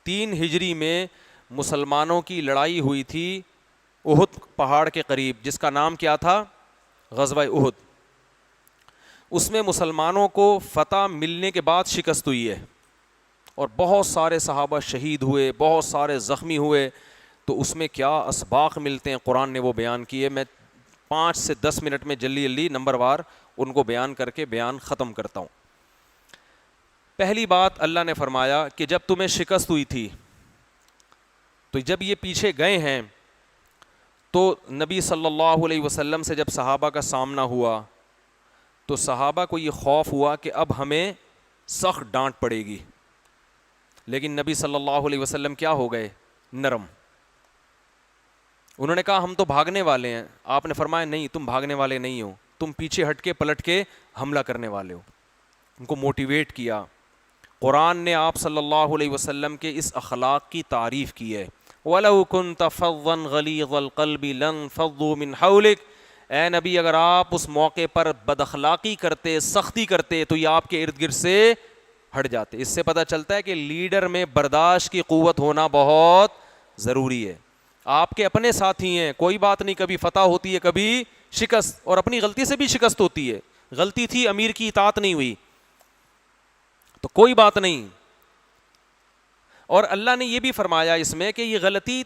3 ہجری میں مسلمانوں کی لڑائی ہوئی تھی احد پہاڑ کے قریب، جس کا نام کیا تھا؟ غزوہ احد۔ اس میں مسلمانوں کو فتح ملنے کے بعد شکست ہوئی ہے اور بہت سارے صحابہ شہید ہوئے، بہت سارے زخمی ہوئے۔ تو اس میں کیا اسباق ملتے ہیں، قرآن نے وہ بیان کیے۔ میں 5 سے 10 منٹ میں جلدی نمبر وار ان کو بیان کر کے بیان ختم کرتا ہوں۔ پہلی بات اللہ نے فرمایا کہ جب تمہیں شکست ہوئی تھی، تو جب یہ پیچھے گئے ہیں تو نبی صلی اللہ علیہ وسلم سے جب صحابہ کا سامنا ہوا تو صحابہ کو یہ خوف ہوا کہ اب ہمیں سخت ڈانٹ پڑے گی، لیکن نبی صلی اللہ علیہ وسلم کیا ہو گئے؟ نرم۔ انہوں نے کہا ہم تو بھاگنے والے ہیں، آپ نے فرمایا نہیں، تم بھاگنے والے نہیں ہو، تم پیچھے ہٹ کے پلٹ کے حملہ کرنے والے ہو۔ ان کو موٹیویٹ کیا۔ قرآن نے آپ صلی اللہ علیہ وسلم کے اس اخلاق کی تعریف کی ہے۔ وَلَوْ كُنْتَ فَظًّا غَلِيظَ الْقَلْبِ لَانفَضُّوا مِنْ حَوْلِكَ، اے نبی اگر آپ اس موقع پر بد اخلاقی کرتے، سختی کرتے تو یہ آپ کے ارد گرد سے ہٹ جاتے۔ اس سے پتہ چلتا ہے کہ لیڈر میں برداشت کی قوت ہونا بہت ضروری ہے۔ آپ کے اپنے ساتھی ہیں، کوئی بات نہیں، کبھی فتح ہوتی ہے، کبھی شکست، اور اپنی غلطی سے بھی شکست ہوتی ہے۔ غلطی تھی، امیر کی اطاعت نہیں ہوئی تو کوئی بات نہیں۔ اور اللہ نے یہ بھی فرمایا اس میں کہ یہ غلطی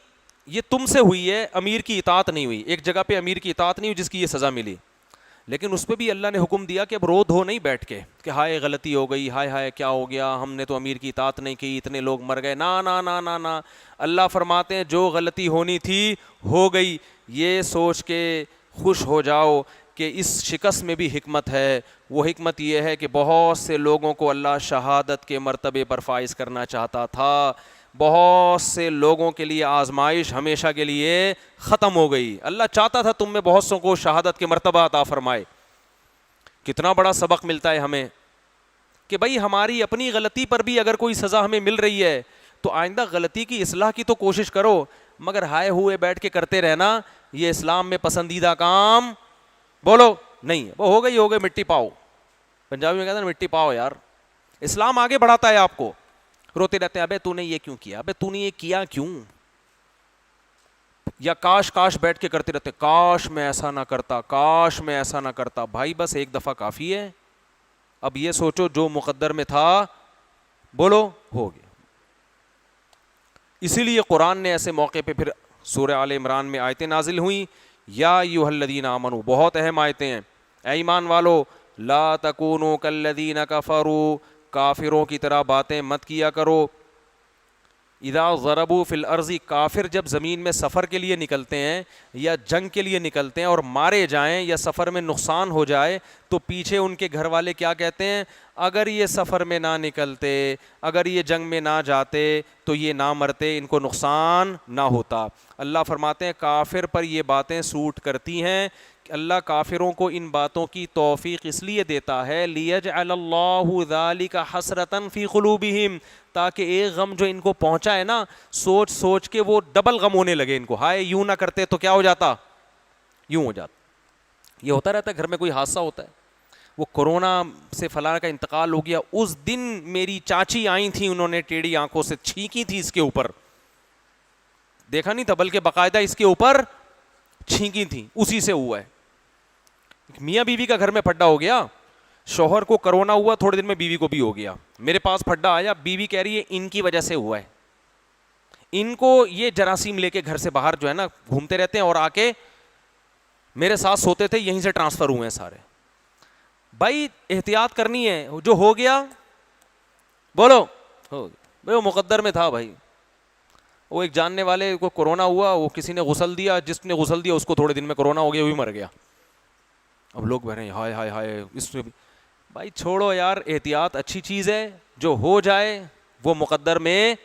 یہ تم سے ہوئی ہے، امیر کی اطاعت نہیں ہوئی۔ ایک جگہ پہ امیر کی اطاعت نہیں ہوئی جس کی یہ سزا ملی، لیکن اس پہ بھی اللہ نے حکم دیا کہ اب رو دھو نہیں بیٹھ کے کہ ہائے غلطی ہو گئی، ہائے ہائے کیا ہو گیا، ہم نے تو امیر کی اطاعت نہیں کی، اتنے لوگ مر گئے۔ نا نا نا نا نا، اللہ فرماتے ہیں جو غلطی ہونی تھی ہو گئی، یہ سوچ کے خوش ہو جاؤ کہ اس شکست میں بھی حکمت ہے۔ وہ حکمت یہ ہے کہ بہت سے لوگوں کو اللہ شہادت کے مرتبے پر فائز کرنا چاہتا تھا، بہت سے لوگوں کے لیے آزمائش ہمیشہ کے لیے ختم ہو گئی۔ اللہ چاہتا تھا تم میں بہت سو کو شہادت کے مرتبہ عطا فرمائے۔ کتنا بڑا سبق ملتا ہے ہمیں کہ بھائی ہماری اپنی غلطی پر بھی اگر کوئی سزا ہمیں مل رہی ہے تو آئندہ غلطی کی اصلاح کی تو کوشش کرو، مگر ہائے ہوئے بیٹھ کے کرتے رہنا یہ اسلام میں پسندیدہ کام بولو نہیں ہے۔ وہ ہو گئی مٹی پاؤ، پنجابی میں کہتے ہیں مٹی پاؤ یار۔ اسلام آگے بڑھاتا ہے آپ کو، روتے رہتے ہیں ابے تو نے یہ کیوں کیا، ابے تو نے یہ کیا کیوں، یا کاش کاش بیٹھ کے کرتے رہتے، کاش میں ایسا نہ کرتا، کاش میں ایسا نہ کرتا۔ بھائی بس ایک دفعہ کافی ہے، اب یہ سوچو جو مقدر میں تھا بولو ہو گیا۔ اسی لیے قرآن نے ایسے موقع پہ پھر سورہ آل عمران میں آیتیں نازل ہوئیں، یا ایھا الذین آمنوا، بہت اہم آیتیں ہیں، اے ایمان والو لا تکونوا کالذین کفروا، کافروں کی طرح باتیں مت کیا کرو، اذا ضربوا فی الارض، کافر جب زمین میں سفر کے لیے نکلتے ہیں یا جنگ کے لیے نکلتے ہیں اور مارے جائیں یا سفر میں نقصان ہو جائے تو پیچھے ان کے گھر والے کیا کہتے ہیں؟ اگر یہ سفر میں نہ نکلتے، اگر یہ جنگ میں نہ جاتے تو یہ نہ مرتے، ان کو نقصان نہ ہوتا۔ اللہ فرماتے ہیں کافر پر یہ باتیں سوٹ کرتی ہیں، اللہ کافروں کو ان باتوں کی توفیق اس لیے دیتا ہے لیجعل اللہ ذلک حسرۃ فی قلوبہم، تاکہ ایک غم جو ان کو پہنچا ہے نا، سوچ سوچ کے وہ ڈبل غم ہونے لگے ان کو، ہائے یوں نہ کرتے تو کیا ہو جاتا، یوں ہو جاتا۔ یہ ہوتا رہتا ہے، گھر میں کوئی حادثہ ہوتا ہے، وہ کورونا سے فلاں کا انتقال ہو گیا، اس دن میری چاچی آئی تھیں، انہوں نے ٹیڑھی آنکھوں سے چھینکی تھی اس کے اوپر، دیکھا نہیں تھا بلکہ باقاعدہ اس کے اوپر چھینکی تھی، اسی سے ہوا ہے۔ میاں بیوی کا گھر میں پھڈا ہو گیا، شوہر کو کرونا ہوا، تھوڑے دن میں بیوی کو بھی ہو گیا، میرے پاس پھڈا آیا، بیوی کہہ رہی ہے ان کی وجہ سے ہوا ہے، ان کو یہ جراثیم لے کے گھر سے باہر جو ہے نا گھومتے رہتے ہیں اور آ کے میرے ساتھ سوتے تھے، یہیں سے ٹرانسفر ہوئے ہیں سارے۔ بھائی احتیاط کرنی ہے، جو ہو گیا بولو ہو گیا، بھائی وہ مقدر میں تھا۔ بھائی وہ ایک جاننے والے کو کورونا ہوا، وہ کسی نے غسل دیا، جس نے غسل دیا اس کو تھوڑے دن میں کورونا ہو گیا، وہ بھی مر گیا۔ اب لوگ بہرے ہیں ہائے ہائے ہائے اس میں بھی، بھائی چھوڑو یار، احتیاط اچھی چیز ہے، جو ہو جائے وہ مقدر میں،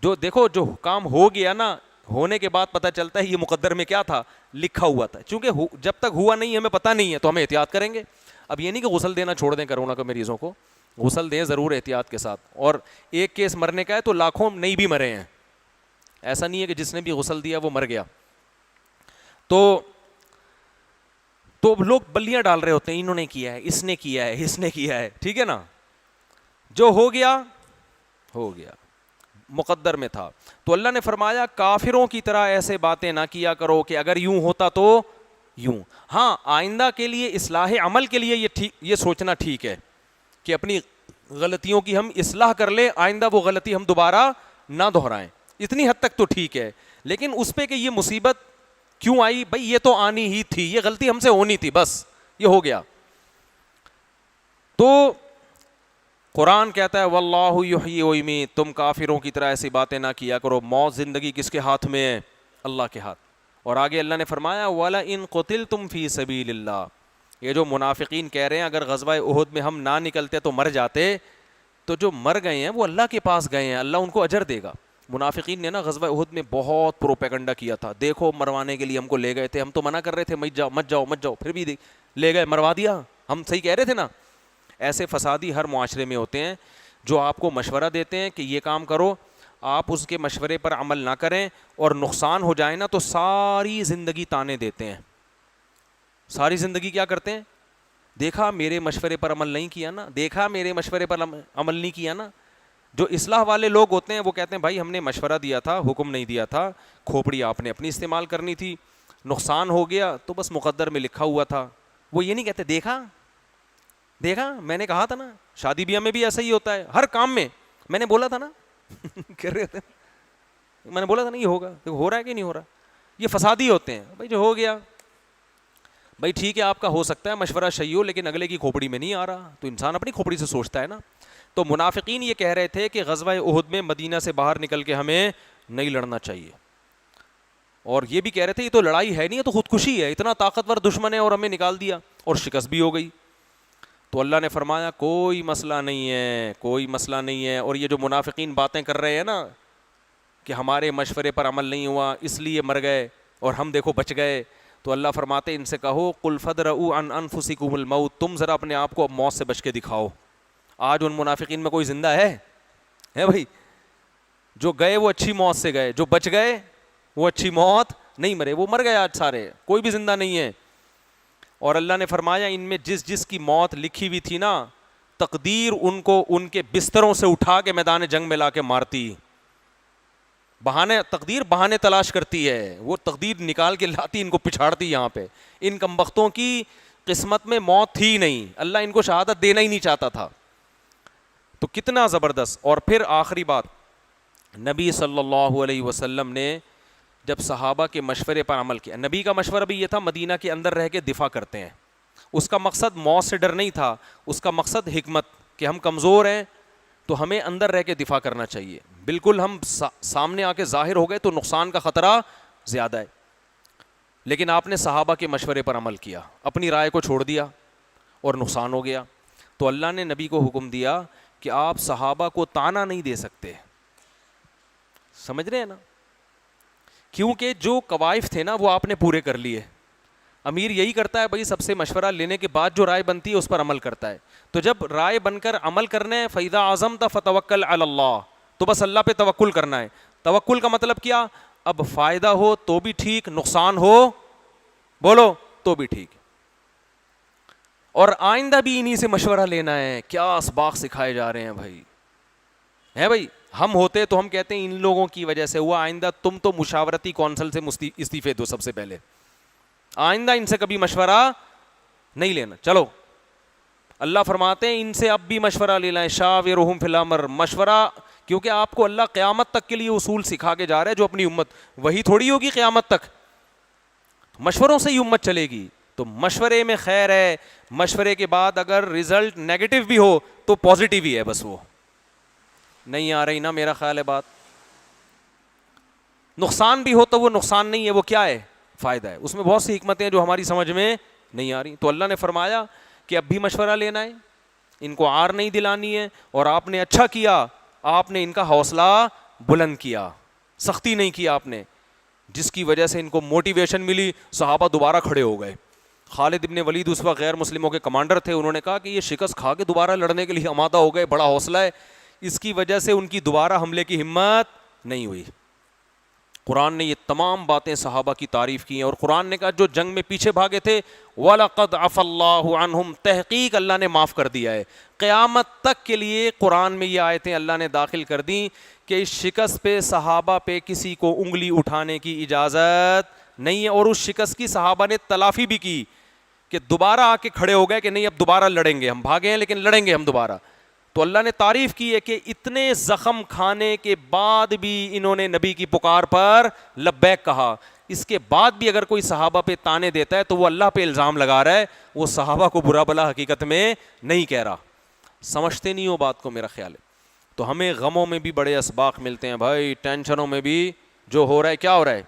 جو دیکھو جو کام ہو گیا نا، ہونے کے بعد پتہ چلتا ہے یہ مقدر میں کیا تھا، لکھا ہوا تھا، چونکہ جب تک ہوا نہیں ہمیں پتہ نہیں ہے تو ہمیں احتیاط کریں گے۔ اب یہ نہیں کہ غسل دینا چھوڑ دیں کورونا کے مریضوں کو، غسل دیں ضرور احتیاط کے ساتھ، اور ایک کیس مرنے کا ہے تو لاکھوں نہیں بھی مرے ہیں، ایسا نہیں ہے کہ جس نے بھی غسل دیا وہ مر گیا۔ تو لوگ بلیاں ڈال رہے ہوتے ہیں، انہوں نے کیا ہے، اس نے کیا ہے، اس نے کیا ہے، ٹھیک ہے نا، جو ہو گیا ہو گیا۔ مقدر میں تھا. تو اللہ نے فرمایا کافروں کی طرح ایسے باتیں نہ کیا کرو کہ اگر یوں ہوتا تو یوں. ہاں آئندہ کے لیے اصلاح عمل کے لیے یہ سوچنا ٹھیک ہے کہ اپنی غلطیوں کی ہم اصلاح کر لیں, آئندہ وہ غلطی ہم دوبارہ نہ دہرائیں, اتنی حد تک تو ٹھیک ہے. لیکن اس پہ کہ یہ مصیبت کیوں آئی, بھائی یہ تو آنی ہی تھی, یہ غلطی ہم سے ہونی تھی, بس یہ ہو گیا. تو قرآن کہتا ہے واللہ یحیی و یمیت, تم کافروں کی طرح ایسی باتیں نہ کیا کرو, موت زندگی کس کے ہاتھ میں ہے؟ اللہ کے ہاتھ. اور آگے اللہ نے فرمایا وَلَئِن قُتِلْتُمْ فِي سَبِيلِ اللَّهِ, یہ جو منافقین کہہ رہے ہیں اگر غزوہ احد میں ہم نہ نکلتے تو مر جاتے, تو جو مر گئے ہیں وہ اللہ کے پاس گئے ہیں, اللہ ان کو اجر دے گا. منافقین نے نا غزوہ احد میں بہت پروپیگنڈا کیا تھا, دیکھو مروانے کے لیے ہم کو لے گئے تھے, ہم تو منع کر رہے تھے مت جاؤ مت جاؤ مت جاؤ, پھر بھی لے گئے, مروا دیا, ہم صحیح کہہ رہے تھے نا. ایسے فسادی ہر معاشرے میں ہوتے ہیں جو آپ کو مشورہ دیتے ہیں کہ یہ کام کرو, آپ اس کے مشورے پر عمل نہ کریں اور نقصان ہو جائے نا تو ساری زندگی تانے دیتے ہیں. ساری زندگی کیا کرتے ہیں, دیکھا میرے مشورے پر عمل نہیں کیا نا, دیکھا میرے مشورے پر عمل نہیں کیا نا. جو اصلاح والے لوگ ہوتے ہیں وہ کہتے ہیں بھائی ہم نے مشورہ دیا تھا, حکم نہیں دیا تھا, کھوپڑی آپ نے اپنی استعمال کرنی تھی, نقصان ہو گیا تو بس مقدر میں لکھا ہوا تھا. وہ یہ نہیں کہتے دیکھا دیکھا میں نے کہا تھا نا. شادی بیاہ میں بھی ایسا ہی ہوتا ہے, ہر کام میں میں نے بولا تھا نا کہہ رہے تھے میں نے بولا تھا نا یہ ہوگا, ہو رہا ہے کہ نہیں ہو رہا. یہ فسادی ہوتے ہیں. بھائی جو ہو گیا بھائی ٹھیک ہے آپ کا ہو سکتا ہے مشورہ صحیح ہو, لیکن اگلے کی کھوپڑی میں نہیں آ رہا, تو انسان اپنی کھوپڑی سے سوچتا ہے نا. تو منافقین یہ کہہ رہے تھے کہ غزوہ احد میں مدینہ سے باہر نکل کے ہمیں نہیں لڑنا چاہیے, اور یہ بھی کہہ رہے تھے یہ تو لڑائی ہے نہیں, یہ تو خودکشی ہے, اتنا طاقتور دشمن ہے اور ہمیں نکال دیا اور شکست بھی ہو گئی. تو اللہ نے فرمایا کوئی مسئلہ نہیں ہے, کوئی مسئلہ نہیں ہے. اور یہ جو منافقین باتیں کر رہے ہیں نا کہ ہمارے مشورے پر عمل نہیں ہوا اس لیے مر گئے اور ہم دیکھو بچ گئے, تو اللہ فرماتے ان سے کہو قل فدرؤوا عن انفسکم الموت, تم ذرا اپنے آپ کو اب موت سے بچ کے دکھاؤ. آج ان منافقین میں کوئی زندہ ہے بھائی؟ جو گئے وہ اچھی موت سے گئے, جو بچ گئے وہ اچھی موت نہیں مرے, وہ مر گئے آج سارے, کوئی بھی زندہ نہیں ہے. اور اللہ نے فرمایا ان میں جس کی موت لکھی ہوئی تھی نا, تقدیر ان کو ان کے بستروں سے اٹھا کے میدان جنگ میں لا کے مارتی. تقدیر بہانے تلاش کرتی ہے, وہ تقدیر نکال کے لاتی, ان کو پچھاڑتی. یہاں پہ ان کمبختوں کی قسمت میں موت تھی نہیں, اللہ ان کو شہادت دینا ہی نہیں چاہتا تھا. تو کتنا زبردست. اور پھر آخری بات, نبی صلی اللہ علیہ وسلم نے جب صحابہ کے مشورے پر عمل کیا, نبی کا مشورہ بھی یہ تھا مدینہ کے اندر رہ کے دفاع کرتے ہیں. اس کا مقصد موت سے ڈر نہیں تھا, اس کا مقصد حکمت کہ ہم کمزور ہیں تو ہمیں اندر رہ کے دفاع کرنا چاہیے. بالکل ہم سامنے آ کے ظاہر ہو گئے تو نقصان کا خطرہ زیادہ ہے. لیکن آپ نے صحابہ کے مشورے پر عمل کیا, اپنی رائے کو چھوڑ دیا اور نقصان ہو گیا. تو اللہ نے نبی کو حکم دیا کہ آپ صحابہ کو طعنہ نہیں دے سکتے. سمجھ رہے ہیں نا, کیونکہ جو قوائف تھے نا وہ آپ نے پورے کر لیے. امیر یہی کرتا ہے بھائی, سب سے مشورہ لینے کے بعد جو رائے بنتی ہے اس پر عمل کرتا ہے. تو جب رائے بن کر عمل کرنے فَإِذَا عَزَمْتَ فَتَوَكَّلْ عَلَى اللَّهِ, تو بس اللہ پہ توکل کرنا ہے. توکل کا مطلب کیا, اب فائدہ ہو تو بھی ٹھیک, نقصان ہو بولو تو بھی ٹھیک, اور آئندہ بھی انہی سے مشورہ لینا ہے. کیا اسباق سکھائے جا رہے ہیں بھائی, ہے بھائی. ہم ہوتے تو ہم کہتے ہیں ان لوگوں کی وجہ سے ہوا, آئندہ تم تو مشاورتی کونسل سے استعفے دو سب سے پہلے, آئندہ ان سے کبھی مشورہ نہیں لینا. چلو اللہ فرماتے ہیں ان سے اب بھی مشورہ لے لیں, شاورہم فی الامر, مشورہ, کیونکہ آپ کو اللہ قیامت تک کے لیے اصول سکھا کے جا رہا ہے جو اپنی امت وہی تھوڑی ہوگی قیامت تک, مشوروں سے ہی امت چلے گی. تو مشورے میں خیر ہے, مشورے کے بعد اگر رزلٹ نیگیٹو بھی ہو تو پازیٹیو ہی ہے, بس وہ نہیں آ رہی نا میرا خیال ہے بات. نقصان بھی ہو تو وہ نقصان نہیں ہے, وہ کیا ہے, فائدہ ہے. اس میں بہت سی حکمتیں ہیں جو ہماری سمجھ میں نہیں آ رہی. تو اللہ نے فرمایا کہ اب بھی مشورہ لینا ہے, ان کو عار نہیں دلانی ہے, اور آپ نے اچھا کیا, آپ نے ان کا حوصلہ بلند کیا, سختی نہیں کیا آپ نے, جس کی وجہ سے ان کو موٹیویشن ملی, صحابہ دوبارہ کھڑے ہو گئے. خالد ابن ولید اس وقت غیر مسلموں کے کمانڈر تھے, انہوں نے کہا کہ یہ شکست کھا کے دوبارہ لڑنے کے لیے آمادہ ہو گئے, بڑا حوصلہ ہے. اس کی وجہ سے ان کی دوبارہ حملے کی ہمت نہیں ہوئی. قرآن نے یہ تمام باتیں صحابہ کی تعریف کی ہیں، اور قرآن نے کہا جو جنگ میں پیچھے بھاگے تھے وَلَقَدْ عَفَا اللَّهُ عَنْهُمْ، تحقیق اللہ نے معاف کر دیا ہے۔ قیامت تک کے لیے قرآن میں یہ آیتیں اللہ نے داخل کر دیں کہ اس شکست پہ صحابہ پہ کسی کو انگلی اٹھانے کی اجازت نہیں ہے، اور اس شکست کی صحابہ نے تلافی بھی کی کہ دوبارہ آ کے کھڑے ہو گئے کہ نہیں اب دوبارہ لڑیں گے، ہم بھاگے ہیں لیکن لڑیں گے ہم دوبارہ۔ تو اللہ نے تعریف کی ہے کہ اتنے زخم کھانے کے بعد بھی انہوں نے نبی کی پکار پر لبیک کہا۔ اس کے بعد بھی اگر کوئی صحابہ پہ تانے دیتا ہے تو وہ اللہ پہ الزام لگا رہا ہے، وہ صحابہ کو برا بلا حقیقت میں نہیں کہہ رہا۔ سمجھتے نہیں ہو بات کو، میرا خیال ہے۔ تو ہمیں غموں میں بھی بڑے اسباق ملتے ہیں بھائی، ٹینشنوں میں بھی جو ہو رہا ہے، کیا ہو رہا ہے؟